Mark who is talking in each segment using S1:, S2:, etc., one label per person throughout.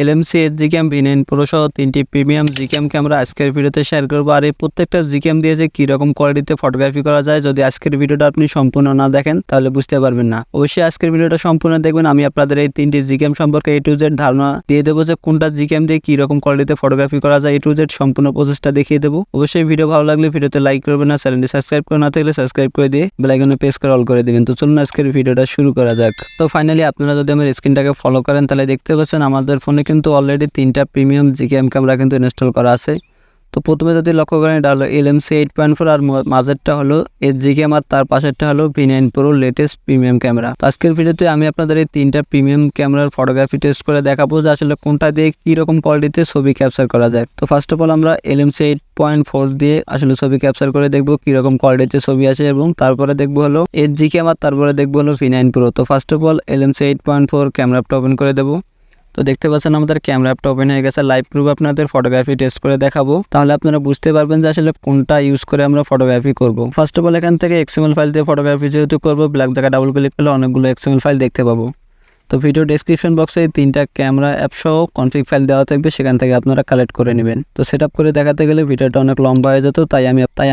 S1: LMC GCam V9 Pro সহ 3টি premium GCam camera আজকের ভিডিওতে শেয়ার করব। আর এই প্রত্যেকটা জিক্যাম দিয়ে যে কীরকম কোয়ালিটিতে ফটোগ্রাফি করা যায়, যদি আজকের ভিডিওটা আপনি সম্পূর্ণ না দেখেন তাহলে বুঝতে পারবেন না। অবশ্যই আজকের ভিডিওটা সম্পূর্ণ দেখবেন। আমি আপনাদের এই 3টি জিক্যাম সম্পর্কে A to Z ধারণা দিয়ে দেবো যে কোনটা জিক্যাম দিয়ে কীরকম কোয়ালিটিতে ফটোগ্রাফি করা যায়, A to Z সম্পূর্ণ প্রসেসটা দেখিয়ে দেবো। অবশ্যই ভিডিও ভালো লাগলে ভিডিওতে লাইক করবেন, না চ্যানেলটি সাবস্ক্রাইব করে না থাকলে সাবস্ক্রাইব করে দিয়ে বেল আইকনে প্রেস করে অল করে দিবেন। তো চলুন আজকের ভিডিওটা শুরু করা যাক। তো ফাইনালি আপনারা যদি আমার স্ক্রিনটাকে ফলো করেন তাহলে দেখতে পাচ্ছেন আমাদের ফোনে কিন্তু অলরেডি 3টা প্রিমিয়াম জিক্যাম ক্যামেরা কিন্তু ইনস্টল করা আছে। তো প্রথমে যদি লক্ষ্য করেন এটা হলো এলএমসি 8.4 আর মাঝেরটা হলো জিক্যাম আর তার পাশেরটা হলো V9 Pro latest premium camera. তো আজকের ভিডিওতে আমি আপনাদের এই 3টা প্রিমিয়াম ক্যামেরার ফটোগ্রাফি টেস্ট করে দেখাবো যে আসলে কোনটা দিয়ে কীরকম কোয়ালিটিতে ছবি ক্যাপচার করা যায়। তো ফার্স্ট অফ অল আমরা এলএমসি 8.4 দিয়ে আসলে ছবি ক্যাপচার করে দেখবো কীরকম কোয়ালিটিতে ছবি আসে, এবং তারপরে দেখবো হলো জিক্যাম আর তারপরে দেখবো হলো V9 Pro। তো ফার্স্ট অফ অল এলএমসি 8.4 ক্যামেরাটা ওপেন করে দেবো। তো দেখতে পাচ্ছেন আমাদের ক্যামেরা অ্যাপটা ওপেন হয়ে গেছে। লাইভ প্রুফ আপনাদের ফটোগ্রাফি টেস্ট করে দেখাবো, তাহলে আপনারা বুঝতে পারবেন যে আসলে কোনটা ইউজ করে আমরা ফটোগ্রাফি করব। ফার্স্ট অফ অল এখান থেকে XML ফাইল দিয়ে ফটোগ্রাফি যেহেতু করবো, ব্ল্যাক জায়গায় ডাবল ক্লিক করলে অনেকগুলো XML ফাইল দেখতে পাবো। তো ভিডিও ডেসক্রিপশন বক্সে এই 3টা ক্যামেরা অ্যাপ সহ কনফিগ ফাইল দেওয়া থাকবে, সেখান থেকে আপনারা কালেক্ট করে নেবেন। তো সেট করে দেখাতে গেলে ভিডিওটা অনেক লম্বা হয়ে যেত, তাই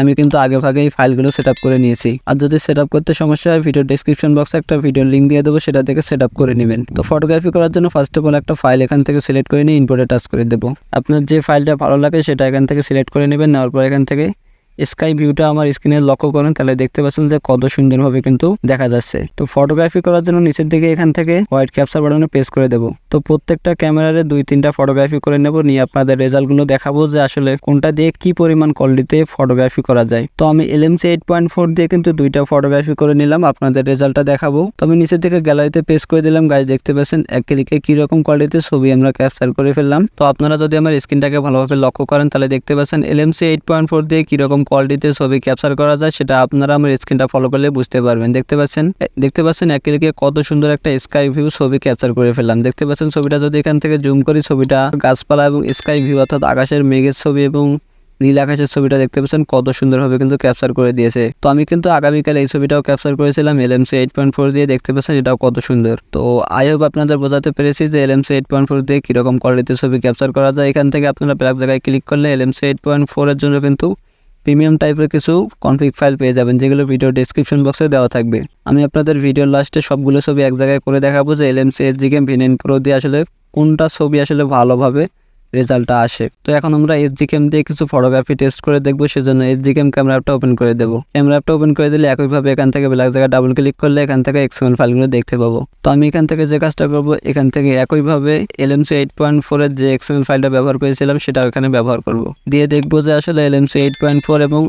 S1: আমি কিন্তু আগে ভাগে এই ফাইলগুলো সেট করে নিয়েছি। আর যদি সেট করতে সমস্যা হয় ভিডিও ডেসক্রিপশন বক্সে একটা ভিডিও লিঙ্ক দিয়ে দেবো, সেটা থেকে সেট করে নেবেন। তো ফটোগ্রাফি করার জন্য ফার্স্ট অফ অল একটা ফাইল এখান থেকে সিলেক্ট করে নিয়ে ইম্পোর্টে টাচ করে দেবো। আপনার যে ফাইলটা ভালো লাগে সেটা এখান থেকে সিলেক্ট করে নেবেন। নেওয়ার পর এখান থেকে স্কাই ভিউটা আমার স্ক্রিনে লক্ষ্য করেন, তাহলে দেখতে পাচ্ছেন যে কত সুন্দরভাবে কিন্তু দেখা যাচ্ছে। তো ফটোগ্রাফি করার জন্য নিচের দিকে এখান থেকে হোয়াইট ক্যাপচার বাটনে প্রেস করে দেবো। তো প্রত্যেকটা ক্যামেরারে 2-3টা ফটোগ্রাফি করে নেব, নিয়ে আপনাদের রেজাল্টগুলো দেখাবো যে আসলে কোনটা দিয়ে কি পরিমাণ কোয়ালিটিতে ফটোগ্রাফি করা যায়। তো আমি এলএমসি 8.4 দিয়ে কিন্তু 2টা ফটোগ্রাফি করে নিলাম, আপনাদের রেজাল্টটা দেখাবো। তো আমি নিচের দিকে গ্যালারিতে প্রেস করে দিলাম। গাইজ দেখতে পাচ্ছেন এক ক্লিকে কিরকম কোয়ালিটিতে ছবি আমরা ক্যাপচার করে ফেললাম। তো আপনারা যদি আমার স্ক্রিনটাকে ভালোভাবে লক্ষ্য করেন তাহলে দেখতে পাচ্ছেন এলএমসি 8.4 দিয়ে কিরকম কোয়ালিটিতে ছবি ক্যাপচার করা যায়, সেটা আপনারা আমার স্ক্রিনটা ফলো করলে বুঝতে পারবেন। দেখতে পাচ্ছেন এক ক্লিকে কত সুন্দর একটা স্কাই ভিউ ছবি ক্যাপচার করে ফেললাম। দেখতে পাচ্ছেন ছবিটা যদি এখান থেকে জুম করি, ছবিটা গাছপালা এবং স্কাই ভিউ অর্থাৎ আকাশের মেঘের ছবি এবং নীল আকাশের ছবিটা দেখতে পাচ্ছেন কত সুন্দরভাবে কিন্তু ক্যাপচার করে দিয়েছে। তো আমি কিন্তু আগামীকাল এই ছবিটাও ক্যাপচার করেছিলাম এলএমসি 8.4 দিয়ে, দেখতে পাচ্ছেন এটাও কত সুন্দর। তো আই হোপ আপনাদের বোঝাতে পেরেছি যে এলএমসি 8.4 দিয়ে কিরকম কোয়ালিটির ছবি ক্যাপচার করা যায়। এখান থেকে আপনারা ব্ল্যাক জায়গায় ক্লিক করলে এলএমসি 8.4 এর জন্য কিন্তু প্রিমিয়াম টাইপের কিছু কনফিগ ফাইল পেয়ে যাবেন, যেগুলো ভিডিও ডেসক্রিপশন বক্সে দেওয়া থাকবে। আমি আপনাদের ভিডিওর লাস্টে সবগুলো ছবি এক জায়গায় করে দেখাবো যে এলএমসি জিক্যাম V9 Pro দিয়ে আসলে কোনটা ছবি আসলে ভালোভাবে রেজাল্টটা আসে। তো এখন আমরা জিক্যাম দিয়ে কিছু ফটোগ্রাফি টেস্ট করে দেখবো, সেজন্য জিক্যাম ক্যামেরা অ্যাপটা ওপেন করে দেবো। ক্যামেরা অ্যাপটা ওপেন করে দিলে একইভাবে এখান থেকে ব্ল্যাক জায়গায় ডাবল ক্লিক করলে এখান থেকে XML ফাইলগুলো দেখতে পাবো। তো আমি এখান থেকে যে কাজটা করবো, এখান থেকে একইভাবে এলএমসি 8.4 এর যে XML ফাইলটা ব্যবহার করেছিলাম সেটা এখানে ব্যবহার করব। দিয়ে দেখবো যে আসলে এলএমসি 8.4 এবং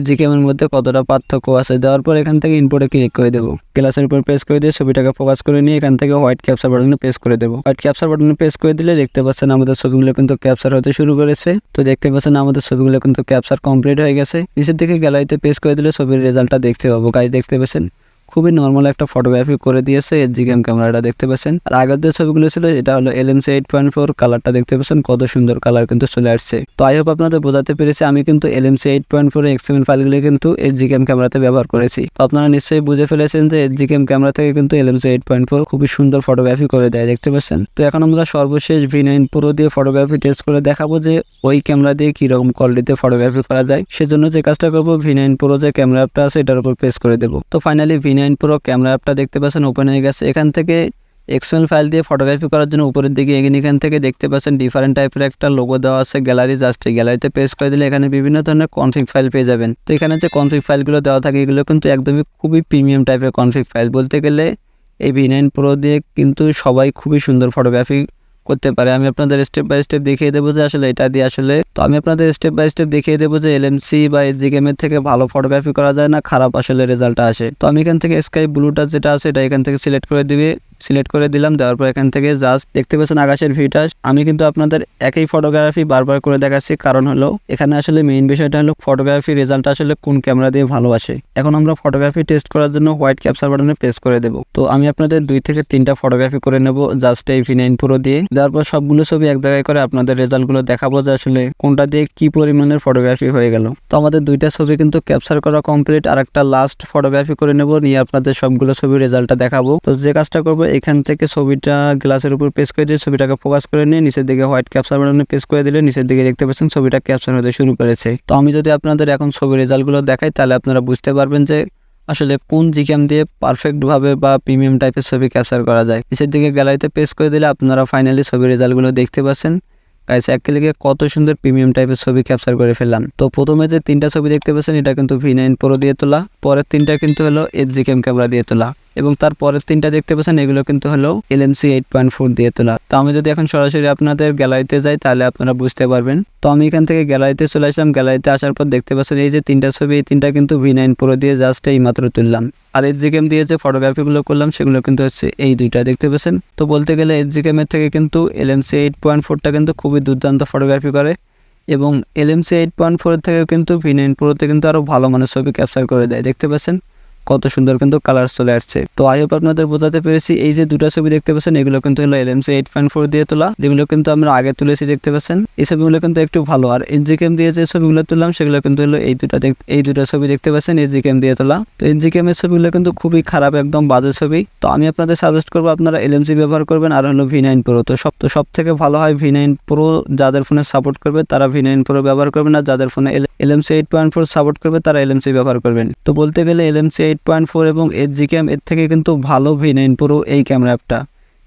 S1: জিক্যামের মধ্যে কতটা পার্থক্য আছে। দেওয়ার পর এখান থেকে ইম্পোর্টে ক্লিক করে দেবো। গ্লাসের উপর প্রেস করে দিয়ে ছবিটাকে ফোকাস করে নিয়ে এখান থেকে হোয়াইট ক্যাপচার বাটনে প্রেস করে দেবো। হোয়াইট ক্যাপচার বাটনে প্রেস করে দিলে দেখতে পাচ্ছেন আমাদের ছবিগুলো কিন্তু ক্যাপচার হতে শুরু করেছে। তো দেখতে পাচ্ছেন আমাদের ছবিগুলো কিন্তু ক্যাপচার কমপ্লিট হয়ে গেছে। নিচের দিকে গ্যালারিতে প্রেস করে দিলে ছবির রেজাল্টটা দেখতে পাবো। গাইজ দেখতে পাচ্ছেন খুবই নর্মাল একটা ফটোগ্রাফি করে দিয়েছে জিক্যাম ক্যামেরাটা, দেখতে পাচ্ছেন। আর আগের যে ছবিগুলো ছিল এটা হলো এলএমসি 8.4, কালারটা দেখতে পাচ্ছেন কত সুন্দর কালার কিন্তু চলে আসছে। তো আই হোপ আপনাদের বোঝাতে পেরেছি। আমি কিন্তু এলএমসি 8.4 এর XML ফাইলগুলো কিন্তু জিক্যাম ক্যামেরাতে ব্যবহার করেছি। তো আপনারা নিশ্চয়ই বুঝে ফেলেছেন যে জিক্যাম ক্যামেরা থেকে কিন্তু এলএমসি 8.4 খুবই সুন্দর ফটোগ্রাফি করে দেয়, দেখতে পাচ্ছেন। তো এখন আমরা সর্বশেষ V9 Pro দিয়ে ফটোগ্রাফি টেস্ট করে দেখাবো যে ওই ক্যামেরা দিয়ে কিরকম কোয়ালিটিতে ফটোগ্রাফি করা যায়। সেজন্য যে কাজটা করবো, V9 Pro যে ক্যামেরা অ্যাপটা আছে এটার উপর প্রেস করে দেবো। তো ফাইনালি V9 Pro ক্যামেরা অ্যাপটা দেখতে পাচ্ছেন ওপেন হয়ে গেছে। এখান থেকে XML ফাইল দিয়ে ফটোগ্রাফি করার জন্য উপরের দিকে এখান থেকে দেখতে পাচ্ছেন ডিফারেন্ট টাইপের একটা লোগো দেওয়া আছে গ্যালারি। জাস্ট এই গ্যালারিতে প্রেস করে দিলে এখানে বিভিন্ন ধরনের কনফিগ ফাইল পেয়ে যাবেন। তো এখানে যে কনফিগ ফাইলগুলো দেওয়া থাকে এগুলো কিন্তু একদমই খুবই প্রিমিয়াম টাইপের কনফিগ ফাইল। বলতে গেলে এই V9 Pro দিয়ে কিন্তু সবাই খুবই সুন্দর ফটোগ্রাফি করতে পারে। আমি আপনাদের স্টেপ বাই স্টেপ দেখিয়ে দেবো যে আসলে এটা দিয়ে আসলে দেখিয়ে দেবো যে এলএমসি বা জিক্যামের থেকে ভালো ফটোগ্রাফি করা যায় না, খারাপ আসলে রেজাল্টটা আসে। তো আমি এখান থেকে স্কাই ব্লুটা যেটা আছে এটা এখান থেকে সিলেক্ট করে দিলাম। দেওয়ার পর এখান থেকে জাস্ট দেখতে পাচ্ছেন আকাশের ভিউটা। আমি কিন্তু আপনাদের একই ফটোগ্রাফি বারবার করে দেখাচ্ছি, কারণ হলো এখানে আসলে মেইন বিষয়টা হলো ফটোগ্রাফি রেজাল্ট আসলে কোন ক্যামেরা দিয়ে ভালো আসে। এখন আমরা ফটোগ্রাফি টেস্ট করার জন্য হোয়াইট ক্যাপচার বাটনে প্রেস করে দেবো। তো আমি আপনাদের 2 থেকে 3টা ফটোগ্রাফি করে নেব জাস্ট এই V9 Pro দিয়ে। দেওয়ার পর সবগুলো ছবি এক জায়গায় করে আপনাদের রেজাল্টগুলো দেখাবো যে আসলে কোনটা দিয়ে কি পরিমাণের ফটোগ্রাফি হয়ে গেল। তো আমাদের 2টা ছবি কিন্তু ক্যাপচার করা কমপ্লিট। আর একটা লাস্ট ফটোগ্রাফি করে নেব, নিয়ে আপনাদের সবগুলো ছবির রেজাল্টটা দেখাবো। তো যে কাজটা করবো এখান থেকে ছবিটা গ্লাসের উপর পেস্ট করে দিয়ে ছবিটাকে ফোকাস করে নিয়ে নিচের দিকে হোয়াইট ক্যাপচার বাটনে পেস্ট করে দিলে নিচের দিকে দেখতে পাচ্ছেন ছবিটা ক্যাপচার হতে শুরু করেছে। তো আমি যদি আপনাদের এখন ছবির রেজাল্টগুলো দেখাই তাহলে আপনারা বুঝতে পারবেন যে আসলে কোন জিক্যাম দিয়ে পারফেক্টভাবে বা প্রিমিয়াম টাইপের ছবি ক্যাপচার করা যায়। নিচের দিকে গ্যালারিতে পেস্ট করে দিলে আপনারা ফাইনালি ছবির রেজাল্টগুলো দেখতে পাচ্ছেন। গাইস এক ক্লিকে কত সুন্দর প্রিমিয়াম টাইপের ছবি ক্যাপচার করে ফেললাম। তো প্রথমে যে 3টা ছবি দেখতে পাচ্ছেন এটা কিন্তু V9 Pro দিয়ে তোলা, পরের 3টা কিন্তু হলো HGCam ক্যামেরা দিয়ে তোলা এবং তার পরের 3টা দেখতে পাচ্ছেন এগুলো কিন্তু হলো LMC 8.4 দিয়ে তোলা। তো আমি যদি এখন সরাসরি আপনাদের গ্যালারিতে যাই তাহলে আপনারা বুঝতে পারবেন। তো আমি এখান থেকে গ্যালারিতে চলে আসলাম। গ্যালারিতে আসার পর দেখতে পাচ্ছেন এই যে 3টা ছবি, এই 3টা কিন্তু V9 Pro দিয়ে জাস্ট এইমাত্র তুললাম। আর HGCam দিয়ে যে ফটোগ্রাফিগুলো করলাম সেগুলো কিন্তু হচ্ছে এই 2টা দেখতে পাচ্ছেন। তো বলতে গেলে HGCam এর থেকে কিন্তু LMC 8.4টা কিন্তু খুবই দুর্দান্ত ফটোগ্রাফি করে এবং LMC 8.4 এর থেকেও কিন্তু V9 Proতে কিন্তু আরও ভালো মানের ছবি ক্যাপচার করে দেয়। দেখতে পাচ্ছেন কত সুন্দর কিন্তু কালার চলে আসছে। তো আই হোপ আপনাদের বোঝাতে পেরেছি। এই যে 2টা ছবি দেখতে পাচ্ছেন এগুলো কিন্তু হলো LMC 8.4 দিয়ে তোলা, যেগুলো কিন্তু আমরা আগে তুলেছি দেখতে পাচ্ছেন। এই ছবিগুলো কিন্তু একটু ভালো। আর HGCam দিয়ে যে ছবিগুলো তুললাম সেগুলো কিন্তু হলো এই দুটা ছবি দেখতে পাচ্ছেন HGCam দিয়ে তোলা। তো HGCam এর ছবিগুলো কিন্তু খুবই খারাপ, একদম বাজে ছবি। তো আমি আপনাদের সাজেস্ট করবো আপনারা LMC ব্যবহার করবেন আর হলো V9 Pro। তো সব থেকে ভালো হয় V9 Pro, যাদের ফোনে সাপোর্ট করবে তারা V9 Pro ব্যবহার করবেন, আর যাদের ফোনে LMC 8.4 সাপোর্ট করবে তারা LMC ব্যবহার করবেন। তো বলতে গেলে LMC 8.4 এবং HGCam এর থেকে কিন্তু ভালো V9 Pro এই ক্যামেরা অ্যাপটা,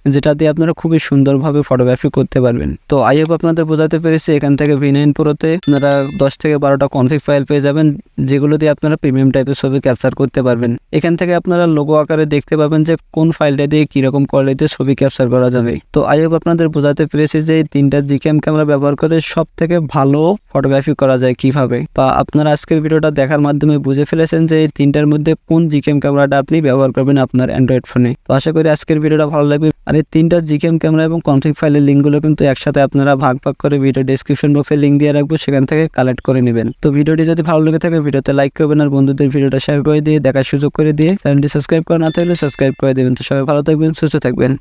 S1: যেটা দিয়ে আপনারা খুবই সুন্দরভাবে ফটোগ্রাফি করতে পারবেন। তো আই হোপ আপনাদের বোঝাতে পেরেছি। এখান থেকে V9 Proতে আপনারা 10 থেকে 12টা কনফিগ ফাইল পেয়ে যাবেন, যেগুলো দিয়ে আপনারা প্রিমিয়াম টাইপের ছবি ক্যাপচার করতে পারবেন। এখান থেকে আপনারা লোগো আকারে দেখতে পাবেন যে কোন ফাইলটা দিয়ে কীরকম কোয়ালিটির ছবি ক্যাপচার করা যাবে। তো আই হোপ আপনাদের বোঝাতে পেরেছি যে এই 3টা GCam ক্যামেরা ব্যবহার করে সব থেকে ভালো ফটোগ্রাফি করা যায় কিভাবে, বা আপনারা আজকের ভিডিওটা দেখার মাধ্যমে বুঝে ফেলেছেন যে এই 3টার মধ্যে কোন GCam ক্যামেরাটা আপনি ব্যবহার করবেন আপনার অ্যান্ড্রয়েড ফোনে। তো আশা করি আজকের ভিডিওটা ভালো লাগবে। আর এই 3টা GCam ক্যামেরা এবং কনফিগ ফাইলের লিঙ্কগুলো কিন্তু একসাথে আপনারা ভাগ করে ভিডিও ডেসক্রিপশন বক্সে লিঙ্ক দিয়ে রাখবো, সেখান থেকে কালেক্ট করে নেবেন। তো ভিডিওটি যদি ভালো লেগে থাকে ভিডিওতে লাইক করবেন আর বন্ধুদের ভিডিওটা শেয়ার করে দিয়ে দেখার সুযোগ করে দিয়ে চ্যানেলটি সাবস্ক্রাইব করা না থাকলে সাবস্ক্রাইব করে দেবেন। তো সবাই ভালো থাকবেন, সুস্থ থাকবেন।